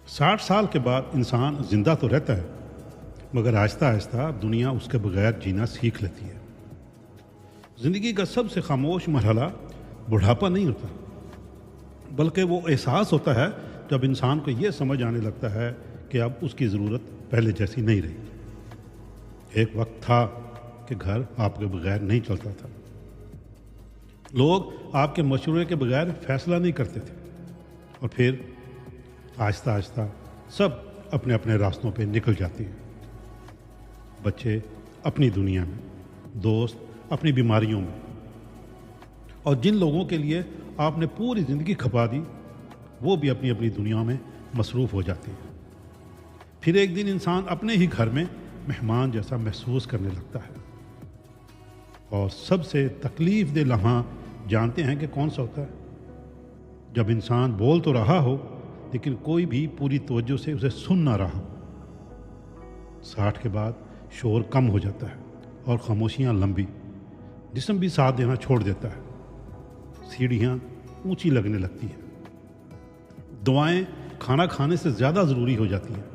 60 سال کے بعد انسان زندہ تو رہتا ہے، مگر آہستہ آہستہ دنیا اس کے بغیر جینا سیکھ لیتی ہے۔ زندگی کا سب سے خاموش مرحلہ بڑھاپا نہیں ہوتا، بلکہ وہ احساس ہوتا ہے جب انسان کو یہ سمجھ آنے لگتا ہے کہ اب اس کی ضرورت پہلے جیسی نہیں رہی۔ ایک وقت تھا کہ گھر آپ کے بغیر نہیں چلتا تھا، لوگ آپ کے مشورے کے بغیر فیصلہ نہیں کرتے تھے، اور پھر آہستہ آہستہ سب اپنے اپنے راستوں پہ نکل جاتے ہیں۔ بچے اپنی دنیا میں، دوست اپنی بیماریوں میں، اور جن لوگوں کے لیے آپ نے پوری زندگی کھپا دی وہ بھی اپنی اپنی دنیا میں مصروف ہو جاتے ہیں۔ پھر ایک دن انسان اپنے ہی گھر میں مہمان جیسا محسوس کرنے لگتا ہے، اور سب سے تکلیف دہ لمحہ جانتے ہیں کہ کون سا ہوتا ہے؟ جب انسان بول تو رہا ہو لیکن کوئی بھی پوری توجہ سے اسے سن نہ رہا ہو۔ 60 کے بعد شور کم ہو جاتا ہے اور خاموشیاں لمبی، جسم بھی ساتھ دینا چھوڑ دیتا ہے، سیڑھیاں اونچی لگنے لگتی ہیں، دعائیں کھانا کھانے سے زیادہ ضروری ہو جاتی ہیں۔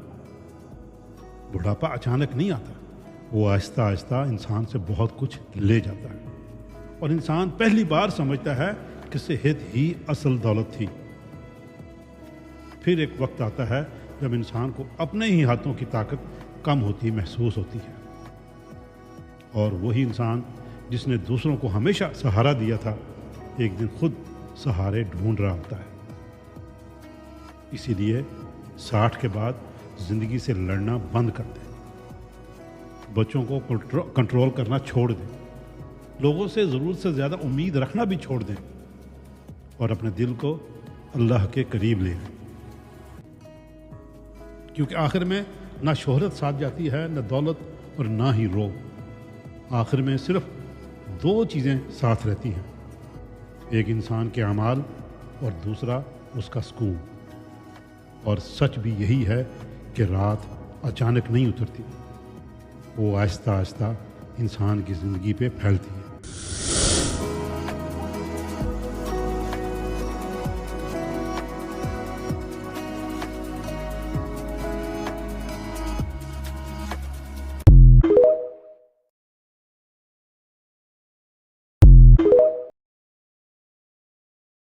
بڑھاپا اچانک نہیں آتا، وہ آہستہ آہستہ انسان سے بہت کچھ لے جاتا ہے، اور انسان پہلی بار سمجھتا ہے کہ صحت ہی اصل دولت تھی۔ پھر ایک وقت آتا ہے جب انسان کو اپنے ہی ہاتھوں کی طاقت کم ہوتی محسوس ہوتی ہے، اور وہی انسان جس نے دوسروں کو ہمیشہ سہارا دیا تھا ایک دن خود سہارے ڈھونڈ رہا ہوتا ہے۔ اسی لیے 60 کے بعد زندگی سے لڑنا بند کر دیں، بچوں کو کنٹرول کرنا چھوڑ دیں، لوگوں سے ضرورت سے زیادہ امید رکھنا بھی چھوڑ دیں، اور اپنے دل کو اللہ کے قریب لے آئیں، کیونکہ آخر میں نہ شہرت ساتھ جاتی ہے، نہ دولت اور نہ ہی روب۔ آخر میں صرف 2 چیزیں ساتھ رہتی ہیں، ایک انسان کے اعمال اور دوسرا اس کا سکون۔ اور سچ بھی یہی ہے کہ رات اچانک نہیں اترتی، وہ آہستہ آہستہ انسان کی زندگی پہ پھیلتی ہے۔